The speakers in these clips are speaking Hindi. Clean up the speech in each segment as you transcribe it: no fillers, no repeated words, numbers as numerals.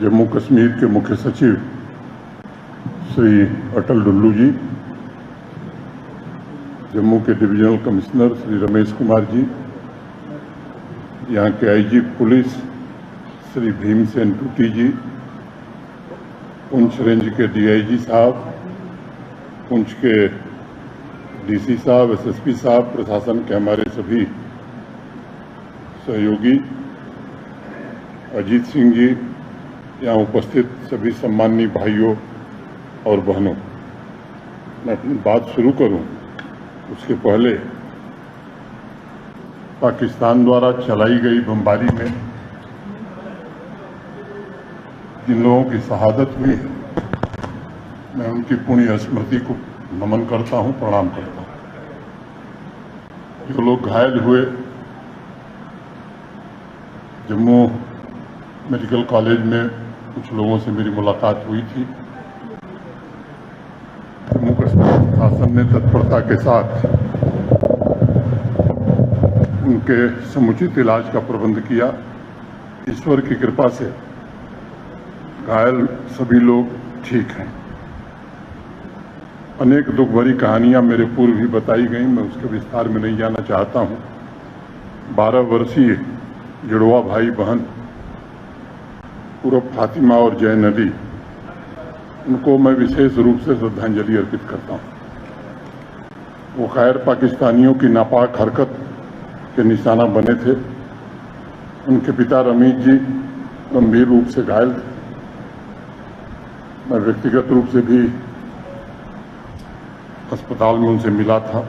जम्मू कश्मीर के मुख्य सचिव श्री अटल डुल्लू जी, जम्मू के डिविजनल कमिश्नर श्री रमेश कुमार जी, यहाँ के आईजी पुलिस श्री भीमसेन टूटी जी, पुंछ रेंज के डीआईजी साहब, पुंछ के डीसी साहब, एसएसपी साहब, प्रशासन के हमारे सभी सहयोगी, अजीत सिंह जी, यहाँ उपस्थित सभी सम्माननीय भाइयों और बहनों, मैं अपनी बात शुरू करूं उसके पहले पाकिस्तान द्वारा चलाई गई बमबारी में जिन लोगों की शहादत हुई है, मैं उनकी पुण्य स्मृति को नमन करता हूं, प्रणाम करता हूं। जो लोग घायल हुए, जम्मू मेडिकल कॉलेज में कुछ लोगों से मेरी मुलाकात हुई थी। जम्मू कश्मीर शासन ने तत्परता के साथ उनके समुचित इलाज का प्रबंध किया। ईश्वर की कृपा से घायल सभी लोग ठीक हैं। अनेक दुख भरी कहानियां मेरे पूर्व भी बताई गई, मैं उसके विस्तार में नहीं जाना चाहता हूं। 12 वर्षीय जुड़वा भाई बहन पूरब फातिमा और जैन अली, उनको मैं विशेष रूप से श्रद्धांजलि अर्पित करता हूं। वो खैर पाकिस्तानियों की नापाक हरकत के निशाना बने थे। उनके पिता रमीज जी गंभीर रूप से घायल थे। मैं व्यक्तिगत रूप से भी अस्पताल में उनसे मिला था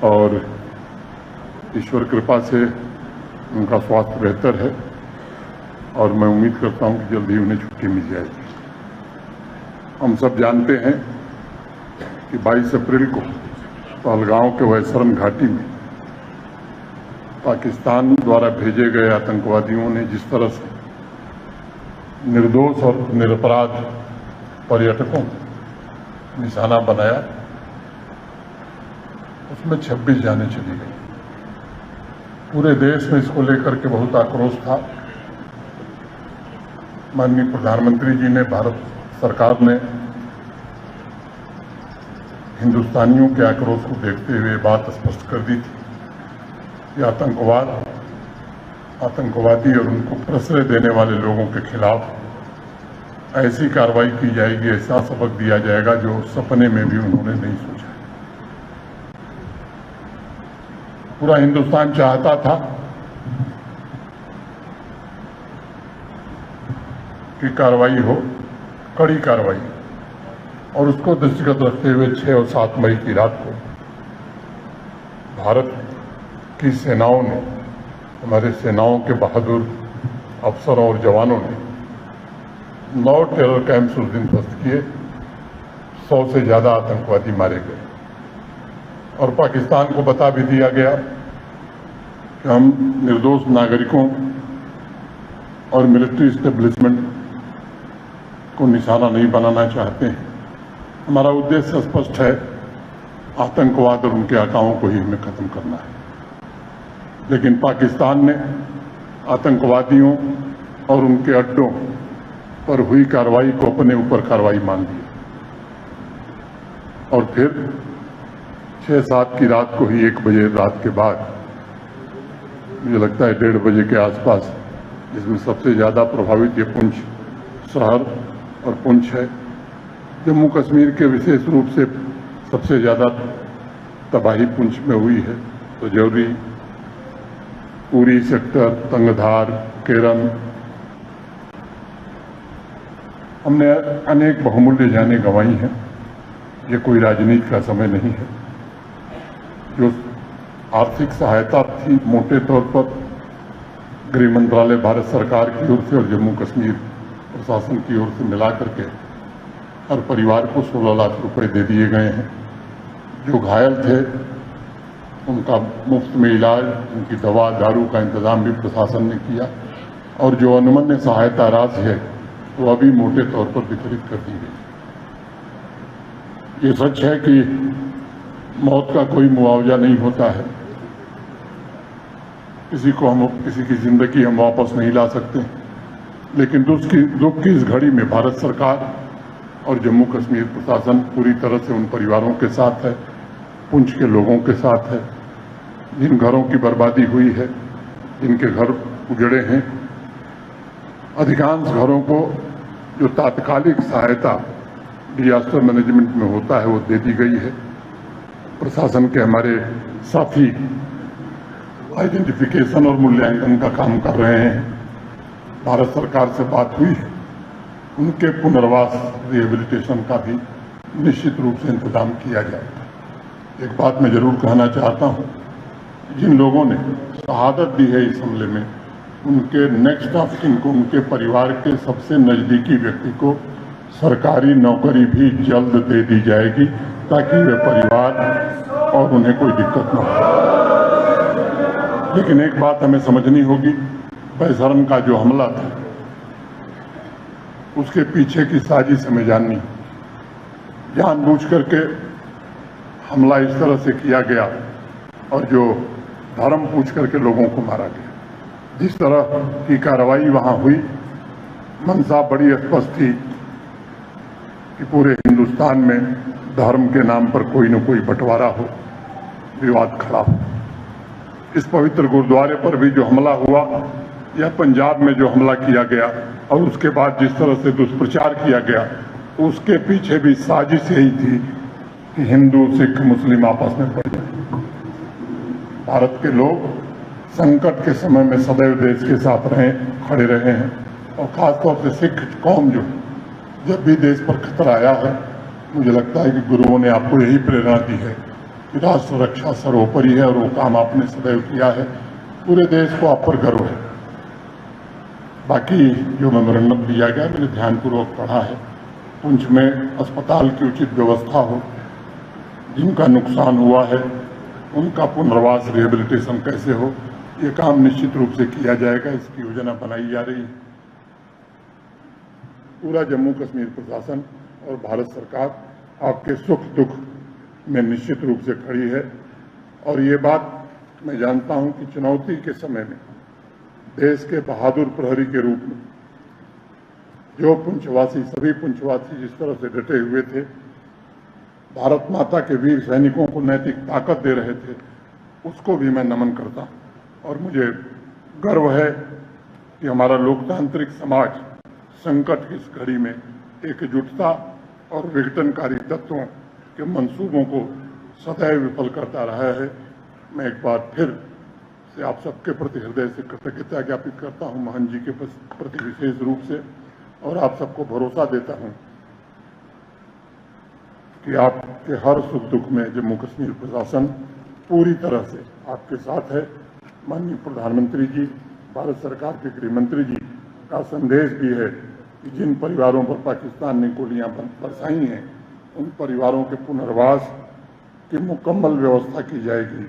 और ईश्वर कृपा से उनका स्वास्थ्य बेहतर है और मैं उम्मीद करता हूं कि जल्द ही उन्हें छुट्टी मिल जाएगी। हम सब जानते हैं कि 22 अप्रैल को पहलगांव के वैसरन घाटी में पाकिस्तान द्वारा भेजे गए आतंकवादियों ने जिस तरह से निर्दोष और निरपराध पर्यटकों को निशाना बनाया, उसमें 26 जानें चली गई। पूरे देश में इसको लेकर के बहुत आक्रोश था। माननीय प्रधानमंत्री जी ने, भारत सरकार ने हिंदुस्तानियों के आक्रोश को देखते हुए बात स्पष्ट कर दी थी कि आतंकवादी और उनको प्रश्रय देने वाले लोगों के खिलाफ ऐसी कार्रवाई की जाएगी, ऐसा सबक दिया जाएगा जो सपने में भी उन्होंने नहीं सोचा। पूरा हिंदुस्तान चाहता था की कार्रवाई हो, कड़ी कार्रवाई, और उसको दृष्टिगत रखते हुए 6 और 7 मई की रात को भारत की सेनाओं ने, हमारे सेनाओं के बहादुर अफसरों और जवानों ने 9 टेरर कैंप्स उस दिन ध्वस्त किए। 100 से ज़्यादा आतंकवादी मारे गए और पाकिस्तान को बता भी दिया गया कि हम निर्दोष नागरिकों और मिलिट्री एस्टेब्लिशमेंट को निशाना नहीं बनाना चाहते हैं। हमारा उद्देश्य स्पष्ट है, आतंकवाद और उनके आकाओं को ही हमें खत्म करना है। लेकिन पाकिस्तान ने आतंकवादियों और उनके अड्डों पर हुई कार्रवाई को अपने ऊपर कार्रवाई मान ली और फिर 6-7 की रात को ही 1 बजे रात के बाद, मुझे लगता है 1:30 बजे के आसपास, जिसमें सबसे ज़्यादा प्रभावित ये पुंछ शहर और पुंछ है। जम्मू कश्मीर के विशेष रूप से सबसे ज़्यादा तबाही पुंछ में हुई है। तो जौहरी, पूरी सेक्टर, तंगधार, केरन, हमने अनेक बहुमूल्य जानें गंवाई हैं। ये कोई राजनीति का समय नहीं है। जो आर्थिक सहायता थी मोटे तौर पर गृह मंत्रालय भारत सरकार की ओर से और जम्मू कश्मीर प्रशासन की ओर से मिला करके हर परिवार को 16 लाख रुपए दे दिए गए हैं। जो घायल थे उनका मुफ्त में इलाज, उनकी दवा दारू का इंतजाम भी प्रशासन ने किया और जो अनुमन्य सहायता राशि है वो अभी मोटे तौर पर वितरित कर दी गई। ये सच है कि मौत का कोई मुआवजा नहीं होता है। किसी की जिंदगी हम वापस नहीं ला सकते, लेकिन दुख की इस घड़ी में भारत सरकार और जम्मू कश्मीर प्रशासन पूरी तरह से उन परिवारों के साथ है, पुंछ के लोगों के साथ है, जिन घरों की बर्बादी हुई है, जिनके घर उजड़े हैं। अधिकांश घरों को जो तात्कालिक सहायता डिजास्टर मैनेजमेंट में होता है वो दे दी गई है। प्रशासन के हमारे साथी आइडेंटिफिकेशन और मूल्यांकन का काम कर रहे हैं। भारत सरकार से बात हुई है, उनके पुनर्वास रिहेबिलिटेशन का भी निश्चित रूप से इंतजाम किया जाएगा। एक बात मैं जरूर कहना चाहता हूं, जिन लोगों ने शहादत दी है इस हमले में, उनके नेक्स्ट ऑफ किन को, उनके परिवार के सबसे नजदीकी व्यक्ति को सरकारी नौकरी भी जल्द दे दी जाएगी, ताकि वे परिवार और उन्हें कोई दिक्कत न हो। लेकिन एक बात हमें समझनी होगी, बैसरम का जो हमला था उसके पीछे की साजिश हमें जाननी। जानबूझ करके हमला इस तरह से किया गया और जो धर्म पूछ करके लोगों को मारा गया। जिस तरह की कार्रवाई वहां हुई, मंशा बड़ी स्पष्ट थी कि पूरे हिंदुस्तान में धर्म के नाम पर कोई न कोई बंटवारा हो, विवाद खड़ा हो। इस पवित्र गुरुद्वारे पर भी जो हमला हुआ या पंजाब में जो हमला किया गया और उसके बाद जिस तरह से दुष्प्रचार किया गया, उसके पीछे भी साजिश यही थी कि हिंदू सिख मुस्लिम आपस में पड़ जाए। भारत के लोग संकट के समय में सदैव देश के साथ खड़े रहे हैं और खासतौर से सिख कौम जो जब भी देश पर खतरा आया है, मुझे लगता है कि गुरुओं ने आपको यही प्रेरणा दी है कि राष्ट्र रक्षा सर्वोपरि है और वो काम आपने सदैव किया है। पूरे देश को आप पर गर्व है। बाकी जो मेमोरेंडम दिया गया मैंने ध्यानपूर्वक पढ़ा है। पुंछ में अस्पताल की उचित व्यवस्था हो, जिनका नुकसान हुआ है उनका पुनर्वास रिहेबिलिटेशन कैसे हो, ये काम निश्चित रूप से किया जाएगा। इसकी योजना बनाई जा रही है। पूरा जम्मू कश्मीर प्रशासन और भारत सरकार आपके सुख दुख में निश्चित रूप से खड़ी है। और ये बात मैं जानता हूं कि चुनौती के समय में देश के बहादुर प्रहरी के रूप में जो पुंछवासी, सभी पुंछवासी जिस तरह से डटे हुए थे, भारत माता के वीर सैनिकों को नैतिक ताकत दे रहे थे, उसको भी मैं नमन करता हूं। और मुझे गर्व है कि हमारा लोकतांत्रिक समाज संकट की इस घड़ी में एकजुटता और विघटनकारी तत्वों के मंसूबों को सदैव विफल करता रहा है। मैं एक बार फिर से आप सबके प्रति हृदय से कृतज्ञता ज्ञापित करता हूं, मोहन जी के प्रति विशेष रूप से, और आप सबको भरोसा देता हूं कि आपके हर सुख दुख में जम्मू कश्मीर प्रशासन पूरी तरह से आपके साथ है। माननीय प्रधानमंत्री जी, भारत सरकार के गृह मंत्री जी का संदेश भी है कि जिन परिवारों पर पाकिस्तान ने गोलियां बरसाई हैं, उन परिवारों के पुनर्वास की मुकम्मल व्यवस्था की जाएगी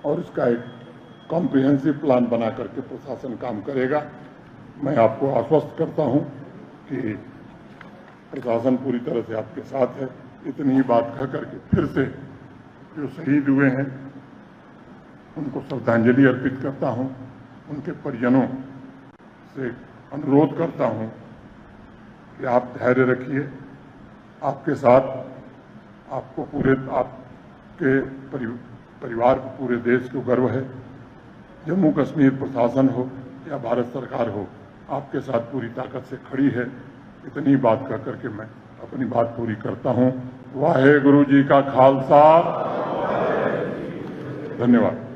और इसका एक कॉम्प्रिहेंसिव प्लान बना करके प्रशासन काम करेगा। मैं आपको आश्वस्त करता हूं कि प्रशासन पूरी तरह से आपके साथ है। इतनी ही बात कह करके फिर से जो शहीद हुए हैं उनको श्रद्धांजलि अर्पित करता हूं। उनके परिजनों से अनुरोध करता हूं कि आप धैर्य रखिए। आपके साथ आपको पूरे आपके परिवार को, पूरे देश को गर्व है। जम्मू कश्मीर प्रशासन हो या भारत सरकार हो, आपके साथ पूरी ताकत से खड़ी है। इतनी बात कह करके मैं अपनी बात पूरी करता हूं। वाहेगुरु जी का खालसा। धन्यवाद।